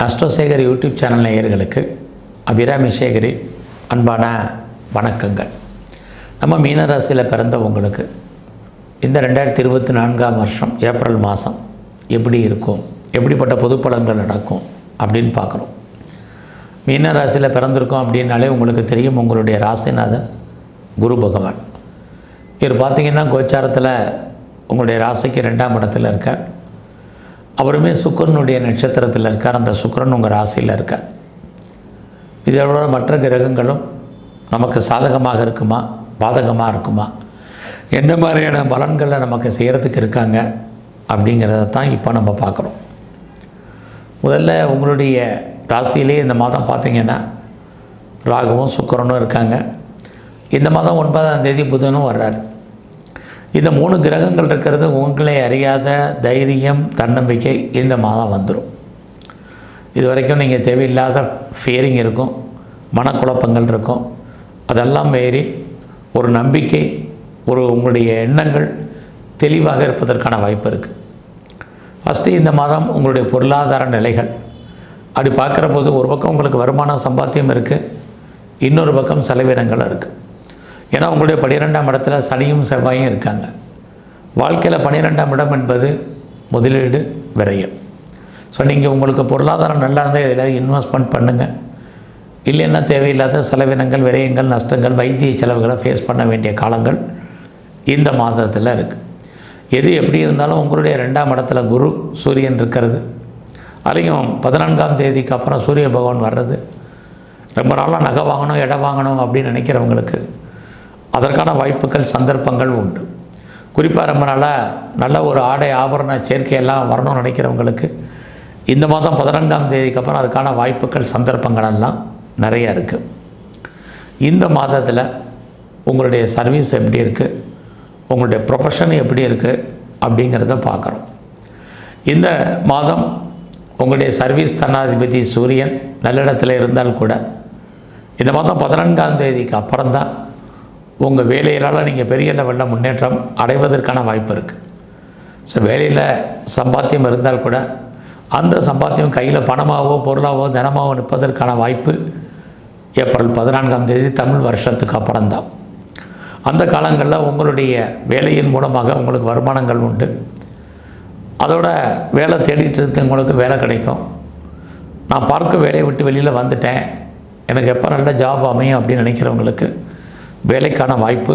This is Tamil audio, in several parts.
அஸ்ட்ரோசேகர் யூடியூப் சேனல் நேயர்களுக்கு அபிராமி சேகரின் அன்பான வணக்கங்கள். நம்ம மீனராசியில் பிறந்தவங்களுக்கு இந்த 2024ஆம் வருஷம் ஏப்ரல் மாதம் எப்படி இருக்கும், எப்படிப்பட்ட பொது பலன்கள் நடக்கும் அப்படின்னு பார்க்குறோம். மீனராசியில் பிறந்திருக்கோம் அப்படின்னாலே உங்களுக்கு தெரியும், உங்களுடைய ராசிநாதன் குரு பகவான். இவர் பார்த்திங்கன்னா கோச்சாரத்தில் உங்களுடைய ராசிக்கு 2ஆம் இடத்துல இருக்கார். அவருமே சுக்கிரனுடைய நட்சத்திரத்தில் இருக்கார். அந்த சுக்கிரன் உங்கள் ராசியில் இருக்கார். இதோட மற்ற கிரகங்களும் நமக்கு சாதகமாக இருக்குமா, பாதகமாக இருக்குமா, என்ன மாதிரியான பலன்களை நமக்கு செய்கிறதுக்கு இருக்காங்க அப்படிங்கிறத தான் இப்போ நம்ம பார்க்குறோம். முதல்ல உங்களுடைய ராசியிலே இந்த மாதம் பார்த்திங்கன்னா ராகுவும் சுக்கிரனும் இருக்காங்க. இந்த மாதம் 9ஆம் தேதி புதனும் வர்றார். இந்த 3 கிரகங்கள் இருக்கிறது உங்களை அறியாத தைரியம், தன்னம்பிக்கை இந்த மாதம் வந்துடும். இது வரைக்கும் நீங்கள் தேவையில்லாத ஃபியரிங் இருக்கும், மனக்குழப்பங்கள் இருக்கும். அதெல்லாம் மீறி ஒரு நம்பிக்கை, உங்களுடைய எண்ணங்கள் தெளிவாக இருப்பதற்கான வாய்ப்பு இருக்குது. ஃபஸ்ட்டு இந்த மாதம் உங்களுடைய பொருளாதார நிலைகள் அப்படி பார்க்குற போது ஒரு பக்கம் உங்களுக்கு வருமான சம்பாத்தியம் இருக்குது, இன்னொரு பக்கம் செலவினங்கள் இருக்குது. ஏன்னா உங்களுடைய 12ஆம் இடத்துல சனியும் செவ்வாயும் இருக்காங்க. வாழ்க்கையில் 12ஆம் இடம் என்பது முதலீடு, விரயம். ஸோ நீங்கள் உங்களுக்கு பொருளாதாரம் நல்லா இருந்தால் இதில் இன்வெஸ்ட்மெண்ட் பண்ணுங்கள். இல்லைன்னா தேவையில்லாத செலவினங்கள், விரயங்கள், நஷ்டங்கள், வைத்திய செலவுகளை ஃபேஸ் பண்ண வேண்டிய காலங்கள் இந்த மாதத்தில் இருக்குது. எது எப்படி இருந்தாலும் உங்களுடைய 2ஆம் இடத்துல குரு சூரியன் இருக்கிறது. அதையும் 14ஆம் தேதிக்கு அப்புறம் சூரிய பகவான் வர்றது. ரொம்ப நாளாக நகை வாங்கணும், இடம் வாங்கணும் அப்படின்னு நினைக்கிறவங்களுக்கு அதற்கான வாய்ப்புகள், சந்தர்ப்பங்கள் உண்டு. குறிப்பாக ரொம்ப நாளாக நல்ல ஒரு ஆடை ஆபரண சேர்க்கையெல்லாம் வரணும்னு நினைக்கிறவங்களுக்கு இந்த மாதம் 14ஆம் தேதிக்கு அப்புறம் அதுக்கான வாய்ப்புகள், சந்தர்ப்பங்கள் எல்லாம் நிறையா இருக்குது. இந்த மாதத்தில் உங்களுடைய சர்வீஸ் எப்படி இருக்குது, உங்களுடைய ப்ரொஃபஷன் எப்படி இருக்குது அப்படிங்கிறத பார்க்குறோம். இந்த மாதம் உங்களுடைய சர்வீஸ் தன்னாதிபதி சூரியன் நல்லிடத்தில் இருந்தால் கூட இந்த மாதம் 14ஆம் தேதிக்கு அப்புறம்தான் உங்கள் வேலையினால் நீங்கள் பெரிய லெவலில் முன்னேற்றம் அடைவதற்கான வாய்ப்பு இருக்குது. ஸோ வேலையில் சம்பாத்தியம் இருந்தால் கூட அந்த சம்பாத்தியம் கையில் பணமாகவோ பொருளாகவோ தனமாகவோ நிற்பதற்கான வாய்ப்பு ஏப்ரல் 14ஆம் தேதி தமிழ் வருஷத்துக்கு அப்புறம்தான். அந்த காலங்களில் உங்களுடைய வேலையின் மூலமாக உங்களுக்கு வருமானங்கள் உண்டு. அதோட வேலை தேடிட்டு இருக்கவங்களுக்கு வேலை கிடைக்கும். நான் பார்க்க வேலையை விட்டு வெளியில் வந்துட்டேன், எனக்கு எப்போ நல்ல ஜாப் அமையும் அப்படின்னு நினைக்கிறவங்களுக்கு வேலைக்கான வாய்ப்பு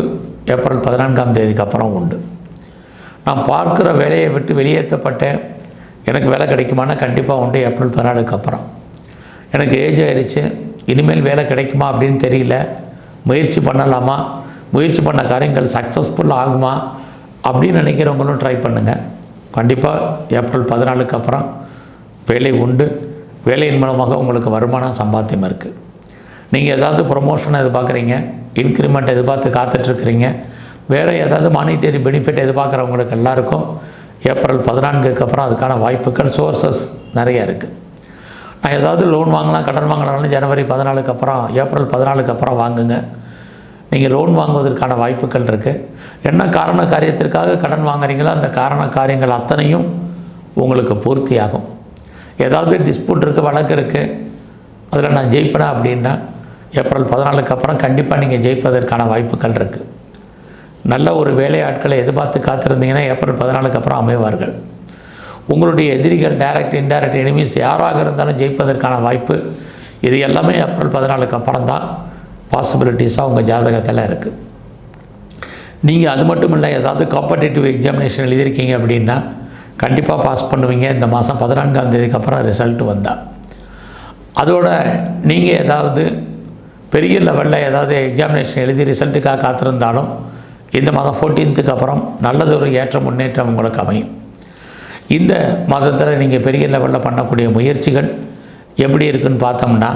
ஏப்ரல் 14ஆம் தேதிக்கு அப்புறம் உண்டு. நான் பார்க்குற வேலையை விட்டு வெளியேற்றப்பட்டேன், எனக்கு வேலை கிடைக்குமானா கண்டிப்பாக உண்டு ஏப்ரல் 14க்கு அப்புறம். எனக்கு ஏஜ் ஆயிடுச்சு, இனிமேல் வேலை கிடைக்குமா அப்படின்னு தெரியல, முயற்சி பண்ணலாமா, முயற்சி பண்ண காரியங்கள் சக்ஸஸ்ஃபுல் ஆகுமா அப்படின்னு நினைக்கிறவங்களும் ட்ரை பண்ணுங்கள். கண்டிப்பாக ஏப்ரல் 14க்கு அப்புறம் வேலை உண்டு. வேலையின் மூலமாக உங்களுக்கு வருமானம், சம்பாத்தியம் இருக்குது. நீங்கள் ஏதாவது ப்ரொமோஷனை எதிர்பார்க்குறீங்க, இன்க்ரிமெண்ட் எதிர்பார்த்து காத்துட்ருக்குறீங்க, வேறு ஏதாவது மானிட்டரி பெனிஃபிட் எதிர்பார்க்குறவங்களுக்கு எல்லாருக்கும் ஏப்ரல் 14க்கு அப்புறம் அதுக்கான வாய்ப்புகள், சோர்ஸஸ் நிறையா இருக்குது. நான் ஏதாவது லோன் வாங்கலாம், கடன் வாங்கலாம்னு ஜனவரி 14க்கு அப்புறம், ஏப்ரல் 14க்கு அப்புறம் வாங்குங்க. நீங்கள் லோன் வாங்குவதற்கான வாய்ப்புகள் இருக்குது. என்ன காரண காரியத்திற்காக கடன் வாங்குறீங்களோ அந்த காரண காரியங்கள் அத்தனையும் உங்களுக்கு பூர்த்தியாகும். ஏதாவது டிஸ்பியூட் இருக்குது, வழக்கு இருக்குது, அதில் நான் ஜெயிப்பேன் அப்படின்னா ஏப்ரல் 14க்கு அப்புறம் கண்டிப்பாக நீங்கள் ஜெயிப்பதற்கான வாய்ப்புகள் இருக்குது. நல்ல ஒரு வேலையாட்களை எதிர்பார்த்து காத்திருந்தீங்கன்னா ஏப்ரல் 14க்கு அப்புறம் அமைவார்கள். உங்களுடைய எதிரிகள், டைரக்ட் இன்டைரக்ட் எனிமீஸ் யாராக இருந்தாலும் ஜெயிப்பதற்கான வாய்ப்பு இது எல்லாமே ஏப்ரல் 14க்கு அப்புறம் தான் பாசிபிலிட்டிஸாக உங்கள் ஜாதகத்தில் இருக்குது. நீங்கள் அது மட்டும் இல்லை, ஏதாவது காம்படிட்டிவ் எக்ஸாமினேஷன் எழுதியிருக்கீங்க அப்படின்னா கண்டிப்பாக பாஸ் பண்ணுவீங்க இந்த மாதம் 14ஆம் தேதிக்கு அப்புறம் ரிசல்ட் வந்தால். அதோட நீங்கள் ஏதாவது பெரிய லெவலில் ஏதாவது எக்ஸாமினேஷன் எழுதி ரிசல்ட்டுக்காக காத்திருந்தாலும் இந்த மாதம் 14க்கு அப்புறம் நல்லதொரு ஏற்ற முன்னேற்றம் உங்களுக்கு அமையும். இந்த மாதத்தில் நீங்கள் பெரிய லெவலில் பண்ணக்கூடிய முயற்சிகள் எப்படி இருக்குதுன்னு பார்த்தோம்னா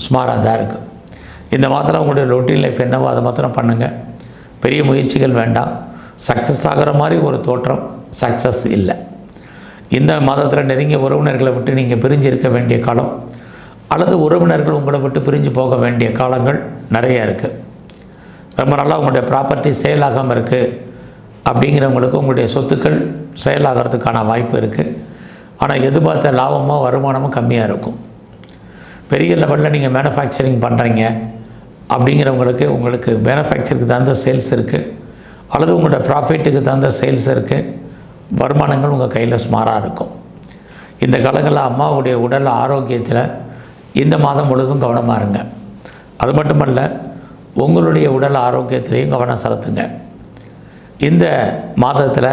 சுமாராக தான் இருக்குது. இந்த மாதத்தில் உங்களுடைய ரொட்டீன் லைஃப் என்னவோ அதை மாத்திரம் பண்ணுங்கள். பெரிய முயற்சிகள் வேண்டாம். சக்ஸஸ் ஆகிற மாதிரி ஒரு தோற்றம் சக்ஸஸ் இல்லை. இந்த மாதத்தில் நெருங்கிய உறவினர்களை விட்டு நீங்கள் பிரிஞ்சிருக்க வேண்டிய காலம், அல்லது உறவினர்கள் உங்களை விட்டு பிரிஞ்சு போக வேண்டிய காலங்கள் நிறையா இருக்குது. ரொம்ப நாளாக உங்களுடைய ப்ராப்பர்ட்டி சேல் ஆகாமல் இருக்குது அப்படிங்கிறவங்களுக்கு உங்களுடைய சொத்துக்கள் சேல் ஆகிறதுக்கான வாய்ப்பு இருக்குது. ஆனால் எதிர்பார்த்த லாபமோ வருமானமும் கம்மியாக இருக்கும். பெரிய லெவலில் நீங்கள் மேனுஃபேக்சரிங் பண்ணுறீங்க அப்படிங்கிறவங்களுக்கு உங்களுக்கு மேனுஃபேக்சருக்கு தகுந்த சேல்ஸ் இருக்குது, அல்லது உங்களோட ப்ராஃபிட்டுக்கு தகுந்த சேல்ஸ் இருக்குது, வருமானங்கள் உங்கள் கையில் சுமாராக இருக்கும். இந்த காலங்களில் அம்மாவுடைய உடல் ஆரோக்கியத்தில் இந்த மாதம் முழுவதும் கவனமாக இருங்க. அது மட்டுமல்ல, உங்களுடைய உடல் ஆரோக்கியத்திலையும் கவனம் செலுத்துங்க. இந்த மாதத்தில்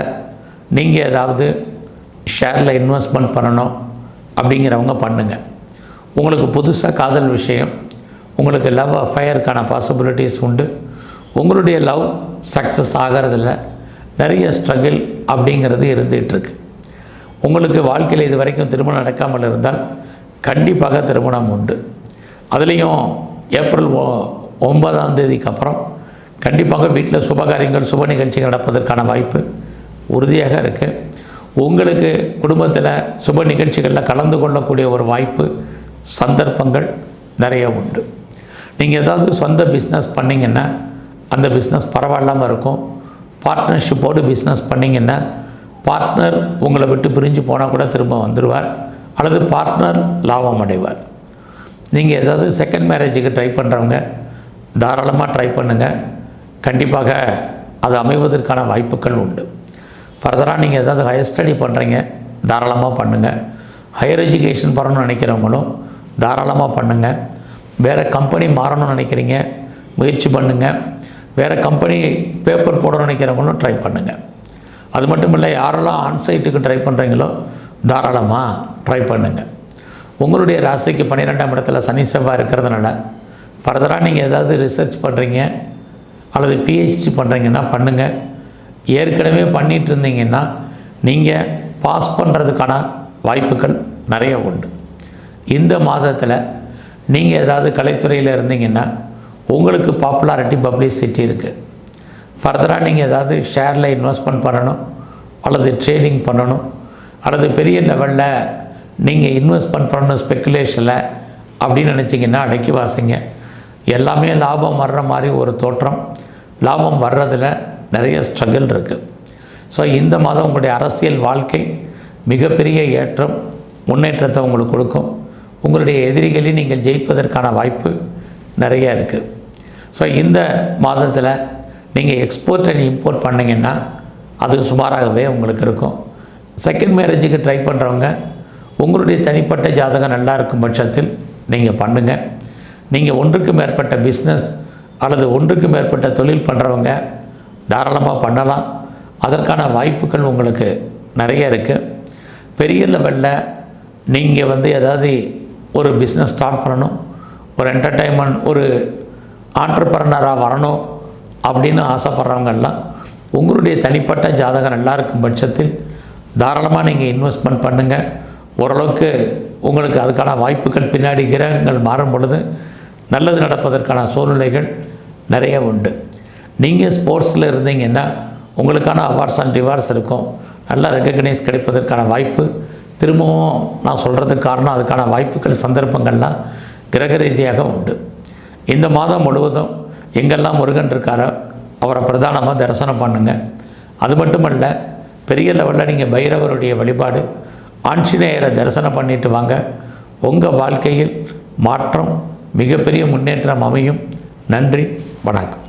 நீங்கள் ஏதாவது ஷேரில் இன்வெஸ்ட்மெண்ட் பண்ணணும் அப்படிங்கிறவங்க பண்ணுங்கள். உங்களுக்கு புதுசாக காதல் விஷயம், உங்களுக்கு லவ் அஃபயருக்கான பாசிபிலிட்டிஸ் உண்டு. உங்களுடைய லவ் சக்ஸஸ் ஆகிறதில்ல, நிறைய ஸ்ட்ரகிள் அப்படிங்கிறது இருந்துகிட்ருக்கு. உங்களுக்கு வாழ்க்கையில் இது வரைக்கும் திருமணம் நடக்காமல் இருந்தால் கண்டிப்பாக திருமணம் உண்டு. அதுலேயும் ஏப்ரல் 9ஆம் தேதிக்கு அப்புறம் கண்டிப்பாக வீட்டில் சுபகாரியங்கள் சுப நிகழ்ச்சிகள் நடப்பதற்கான வாய்ப்பு உறுதியாக இருக்குது. உங்களுக்கு குடும்பத்தில் சுப நிகழ்ச்சிகளில் கலந்து கொள்ளக்கூடிய ஒரு வாய்ப்பு சந்தர்ப்பங்கள் நிறைய உண்டு. நீங்கள் ஏதாவது சொந்த பிஸ்னஸ் பண்ணிங்கன்னா அந்த பிஸ்னஸ் பரவாயில்லாமல் இருக்கும். பார்ட்னர்ஷிப்போடு பிஸ்னஸ் பண்ணிங்கன்னா பார்ட்னர் உங்களை விட்டு பிரிஞ்சு போனால் கூட திரும்ப வந்துடுவார், அல்லது பார்ட்னர் லாபம் அடைவார். நீங்கள் ஏதாவது செகண்ட் மேரேஜுக்கு ட்ரை பண்ணுறவங்க தாராளமாக ட்ரை பண்ணுங்கள். கண்டிப்பாக அது அமைவதற்கான வாய்ப்புகள் உண்டு. ஃபர்தராக நீங்கள் ஏதாவது ஹையர் ஸ்டடி பண்ணுறீங்க, தாராளமாக பண்ணுங்கள். ஹையர் எஜுகேஷன் பண்ணணும்னு நினைக்கிறவங்களும் தாராளமாக பண்ணுங்கள். வேறு கம்பெனி மாறணும்னு நினைக்கிறீங்க, முயற்சி பண்ணுங்கள். வேறு கம்பெனி பேப்பர் போடணும்னு நினைக்கிறவங்களும் ட்ரை பண்ணுங்கள். அது மட்டும் இல்லை, யாரெல்லாம் ஆன்சைட்டுக்கு ட்ரை பண்ணுறீங்களோ தாராளமாக ட்ரை பண்ணுங்கள். உங்களுடைய ராசிக்கு 12ஆம் இடத்துல சனி செவ்வாய் இருக்கிறதுனால ஃபர்தராக நீங்கள் ஏதாவது ரிசர்ச் பண்ணுறீங்க அல்லது பிஹெச்டி பண்ணுறீங்கன்னா பண்ணுங்கள். ஏற்கனவே பண்ணிகிட்டு இருந்தீங்கன்னா நீங்கள் பாஸ் பண்ணுறதுக்கான வாய்ப்புகள் நிறைய உண்டு. இந்த மாதத்தில் நீங்கள் ஏதாவது கலைத்துறையில் இருந்தீங்கன்னா உங்களுக்கு பாப்புலாரிட்டி பப்ளிசிட்டி இருக்குது. ஃபர்தராக நீங்கள் ஏதாவது ஷேரில் இன்வெஸ்ட்மெண்ட் பண்ணணும் அல்லது ட்ரேடிங் பண்ணணும் அல்லது பெரிய லெவலில் நீங்கள் இன்வெஸ்ட்மெண்ட் பண்ணணும் ஸ்பெக்குலேஷனில் அப்படின்னு நினச்சிங்கன்னா அடக்கி வாசிங்க. எல்லாமே லாபம் வர்ற மாதிரி ஒரு தோற்றம். லாபம் வர்றதில் நிறைய ஸ்ட்ரகிள் இருக்குது. ஸோ இந்த மாதம் உங்களுடைய அரசியல் வாழ்க்கை மிகப்பெரிய ஏற்றம் முன்னேற்றத்தை உங்களுக்கு கொடுக்கும். உங்களுடைய எதிரிகளை நீங்கள் ஜெயிப்பதற்கான வாய்ப்பு நிறைய இருக்குது. ஸோ இந்த மாதத்தில் நீங்கள் எக்ஸ்போர்ட் அண்ட் இம்போர்ட் பண்ணிங்கன்னா அது சுமாராகவே உங்களுக்கு இருக்கும். செகண்ட் மேரேஜுக்கு ட்ரை பண்ணுறவங்க உங்களுடைய தனிப்பட்ட ஜாதகம் நல்லா இருக்கும் பட்சத்தில் நீங்கள் பண்ணுங்கள். நீங்கள் ஒன்றுக்கு மேற்பட்ட பிஸ்னஸ் அல்லது ஒன்றுக்கு மேற்பட்ட தொழில் பண்ணுறவங்க தாராளமாக பண்ணலாம். அதற்கான வாய்ப்புகள் உங்களுக்கு நிறைய இருக்குது. பெரிய லெவலில் நீங்கள் ஏதாவது ஒரு பிஸ்னஸ் ஸ்டார்ட் பண்ணணும், ஒரு என்டர்டைன்மெண்ட், ஒரு ஆண்டர்பிரனராக வரணும் அப்படின்னு ஆசைப்படுறவங்கெல்லாம் உங்களுடைய தனிப்பட்ட ஜாதகம் நல்லா இருக்கும் பட்சத்தில் தாராளமாக நீங்கள் இன்வெஸ்ட்மெண்ட் பண்ணுங்கள். ஓரளவுக்கு உங்களுக்கு அதுக்கான வாய்ப்புகள் பின்னாடி கிரகங்கள் மாறும் பொழுது நல்லது நடப்பதற்கான சூழ்நிலைகள் நிறைய உண்டு. நீங்கள் ஸ்போர்ட்ஸில் இருந்தீங்கன்னா உங்களுக்கான அவார்ட்ஸ் அண்ட் ரிவார்ட்ஸ் இருக்கும். நல்ல ரெக்கக்னைஸ் கிடைப்பதற்கான வாய்ப்பு திரும்பவும் நான் சொல்கிறதுக்கு காரணம் அதுக்கான வாய்ப்புகள் சந்தர்ப்பங்கள்லாம் கிரக ரீதியாக உண்டு. இந்த மாதம் முழுவதும் எங்கெல்லாம் முருகன் இருக்காரோ அவரை பிரதானமாக தரிசனம் பண்ணுங்கள். அது மட்டுமல்ல, பெரிய லெவலில் நீங்கள் பைரவருடைய வழிபாடு, ஆஞ்சநேயரை தரிசனம் பண்ணிட்டு வாங்க. உங்கள் வாழ்க்கையில் மாற்றம், மிகப்பெரிய முன்னேற்றம் அமையும். நன்றி, வணக்கம்.